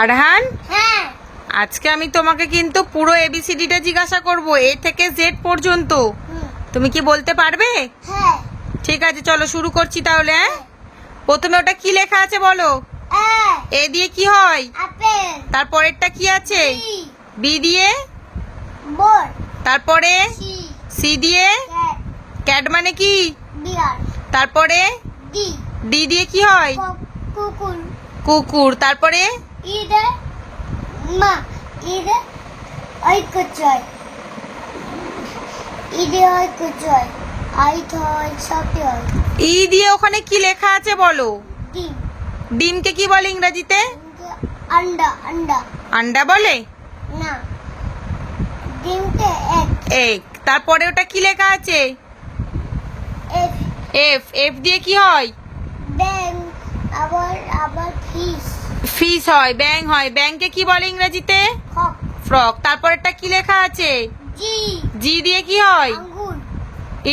আরহান, হ্যাঁ আজকে আমি তোমাকে কিন্তু পুরো এবিসিডিটা জিজ্ঞাসা করব, এ থেকে জেড পর্যন্ত। তুমি কি বলতে পারবে? হ্যাঁ ঠিক আছে, চলো শুরু করছি তাহলে। হ্যাঁ, প্রথমে ওটা কি লেখা আছে বলো? এ দিয়ে কি হয়? আপেল। তারপরেরটা কি আছে? বি দিয়ে? বল। তারপরে সি দিয়ে? ক্যাট মানে কি? বিয়ার। তারপরে ডি ডি দিয়ে কি হয়? কুকুর। কুকুর। তারপরে ইদে মা ইদে আই কুচয় ইদে আই কুচয় আই থয় সাপিয়। ই দিয়ে ওখানে কি লেখা আছে বলো? ডিম। ডিমকে কি বলে ইংরেজিতে? আন্ডা। আন্ডা আন্ডা বলে না, ডিমকে এক। এগ। তারপরে ওটা কি লেখা আছে? এফ। এফ। এফ দিয়ে কি হয়? ব্যাং। আবার আবার ফিশ। ফিশ হয়, ব্যাং হয়। ব্যাংকে কি বলে ইংরেজিতে? হক। ফ্রক। তারপরেরটা কি লেখা আছে? জি। জি দিয়ে কি হয়? আঙ্গুর।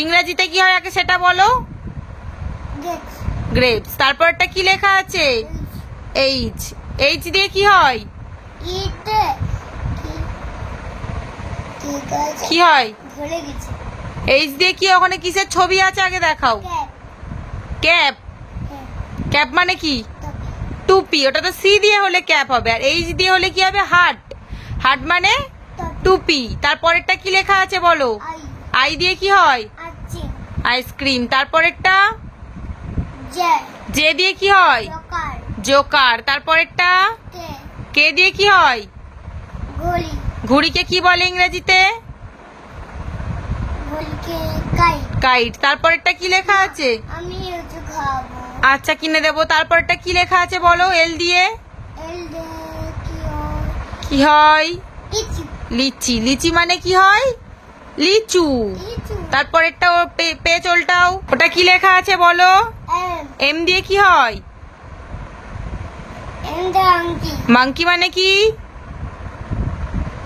ইংরেজিতে কি হয় আগে সেটা বলো? গেটস। গ্রেপস। তারপরেরটা কি লেখা আছে? এইচ। এইচ দিয়ে কি হয়? ইতে ঠিক আছে, কি হয়? ভুলে গেছি। এইচ দিয়ে কি? ওখানে কিসের ছবি আছে আগে দেখাও। ক্যাপ। ক্যাপ। হ্যাঁ, ক্যাপ মানে কি? তবে টুপি। ওটা তো সি দিয়ে হলে ক্যাপ হবে, আর এইচ দিয়ে হলে কি হবে? হাট। হাট মানে তবে টুপি। তারপরেরটা কি লেখা আছে বলো? আই আই দিয়ে কি হয়? আছে। আইসক্রিম। তারপরেরটা জে জে দিয়ে কি হয়? জকার। জোকার। তারপরেরটা কে কে দিয়ে কি হয়? ঘড়ি। ঘুড়িকে কি বলে ইংরেজিতে? ঘড়িকে কাইট। কাইট। তারপরেরটা কি লেখা আছে? আমি এটা খাবো। আচ্ছা, কিনে দেবো। তারপরেরটা কি লেখা আছে বলো? এল দিয়ে এল দে কি হয়? কি হয়? লিচু। লিচি। লিচি মানে কি হয়? লিচু। লিচু। তারপরেরটা পেজ ওল্টাও। ওটা কি লেখা আছে বলো? এম। এম দিয়ে কি হয়? এম দে আংটি। মাংকি মানে কি?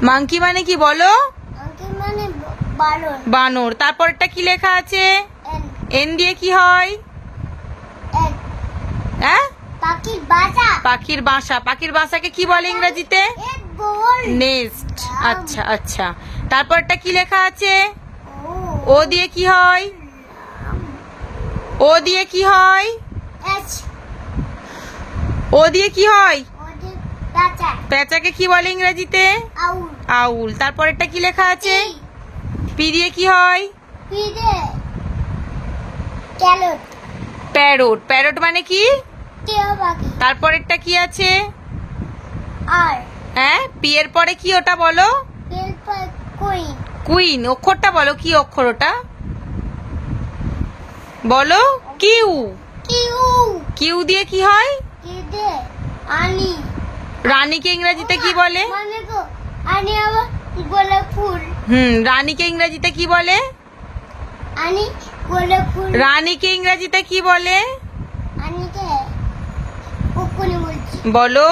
মাংকি মানে কি বলো? আংটি মানে বালন। বানর। তারপরেরটা কি লেখা আছে? এন। এন দিয়ে কি হয়? এক। হ্যাঁ, পাখির বাসা। পাখির বাসা। পাখির বাসাকে কি বলে ইংরেজিতে? এক গোল। নেস্ট। আচ্ছা আচ্ছা। তারপরটা কি লেখা আছে? ও ও দিয়ে কি হয়? ও দিয়ে কি হয়? এচ। ও দিয়ে কি হয়? ওদের বাচ্চা। পেঁচাকে কি বলে ইংরেজিতে? আউল। আউল। তারপরেরটা কি লেখা আছে? পি। পি দিয়ে কি হয়? পিদে ক্যারট। প্যারট। প্যারট মানে কি? টিয়া পাখি। তারপরেরটা কি আছে? আর হ্যাঁ, পি এর পরে কি ওটা বলো? Paper queen. কুইন। অক্ষরটা বলো, কি অক্ষর ওটা বলো? কিউ। কিউ। কিউ দিয়ে কি হয়? কিদে আনি। রানীকে ইংরেজিতে কি বলে? মানে গো আনি আবার গোলাপ ফুল। রানীকে ইংরেজিতে কি বলে? আনি গোলাপ ফুল। রানীকে ইংরেজিতে কি বলে আনিকে কুকুনি বলছি। বলো?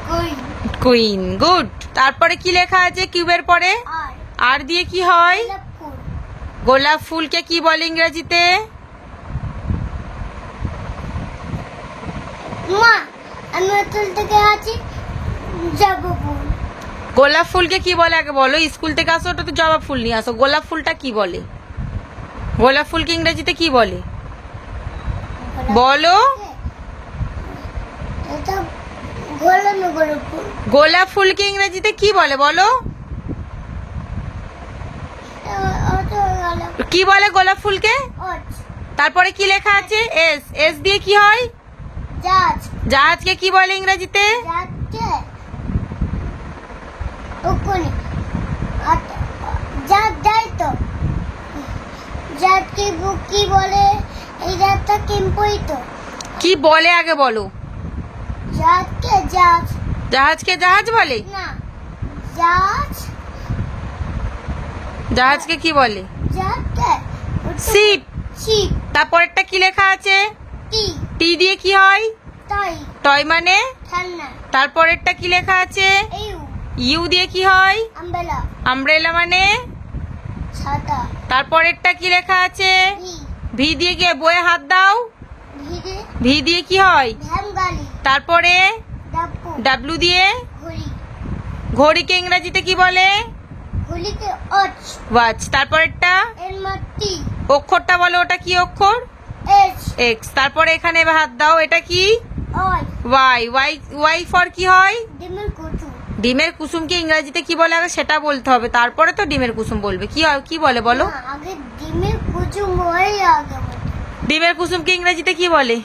কুইন। কুইন। গুড। তারপরে কি লেখা আছে কিউবের পরে? আর আর দিয়ে কি হয়? গোলাপ ফুল। গোলাপ ফুলকে কি বলে ইংরেজিতে? মা আমি হোটেল থেকে আছি যাব ফুল। গোলাপ ফুলকে কি বলে আগে বলো? স্কুল থেকে আসো, ওটা তো জবা ফুল নিয়ে আসো। গোলাপ ফুলটা কি বলে? গোলাপ ফুলকে ইংরেজিতে কি বলে বলো? এটা গোলানো গোলাপ ফুল। গোলাপ ফুলকে ইংরেজিতে কি বলে বলো? ওটা গোলাপ কি বলে গোলাপ ফুলকে? ওট। তারপরে কি লেখা আছে? এস। এস দিয়ে কি হয়? জাজ। জাহাজকে কি বলে ইংরেজিতে? জাজকে ওখানে জাজ যাই তো। জাজকে বুক কি বলে? এই জাজটা কিম্পই তো। কি বলে আগে বলো? জাজকে জাজ জাহাজকে জাহাজ বলে? না, জাজ জাহাজকে কি বলে? জাজকে শিপ। শিপ। তারপরেরটা কি লেখা আছে? টি টি দিয়ে কি হয়? তাই টয় মানে? ঠান্ডা। তারপরেরটা কি লেখা আছে? ইউ ইউ দিয়ে কি হয়? আমবেলা আমব্রেলা মানে? ছাতা। তারপরেরটা কি লেখা আছে? ভি ভি দিয়ে গিয়ে বয়ে হাত দাও। ভিড়ে ভি দিয়ে কি হয়? ভ্যান গাড়ি। তারপরে ডাব্বু ডাব্লু দিয়ে ঘড়ি। ঘড়িকে ইংরেজিতে কি বলে? ঘড়িকে ওয়াচ। ওয়াচ। তারপরেরটা এর মাটি অক্ষরটা বলো, ওটা কি অক্ষর? এচ। এক্স। তারপরে এখানে এবার হাত দাও, এটা কি? Y. Y. Y Y for কি হয়? ডিমের কুচু। ডিমের কুসুমকে ইংরেজিতে কি বলে আগে সেটা বলতে হবে, তারপরে তো ডিমের কুসুম বলবে। কি হয়, কি বলে বলো? না, আগে ডিমের কুচু হয় আগে বলো। ডিমের কুসুমকে ইংরেজিতে কি বলে?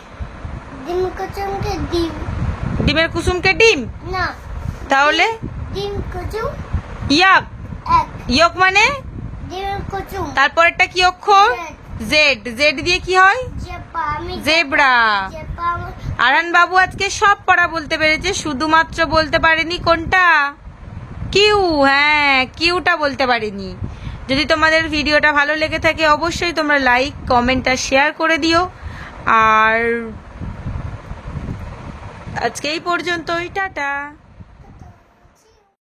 ডিমের কুচুমকে ডিম। ডিমের কুসুমকে ডিম? না, তাহলে ডিম কুচু ইয়াক। এক। ইয়ক মানে? ডিমের কুচু তারপরেরটা কি অক্ষর? জেড। জেড দিয়ে কি হয়? জেপা। আমি জেব্রা। জেপা। আরান বাবু আজকে সব পড়া বলতে পেরেছে, শুধুমাত্র বলতে পারেনি কোনটা? কিউ। হ্যাঁ, কিউটা বলতে পারেনি। যদি তোমাদের ভিডিওটা ভালো লেগে থাকে অবশ্যই তোমরা লাইক, কমেন্ট আর শেয়ার করে দিও। আর আজকে এই পর্যন্তই, টাটা।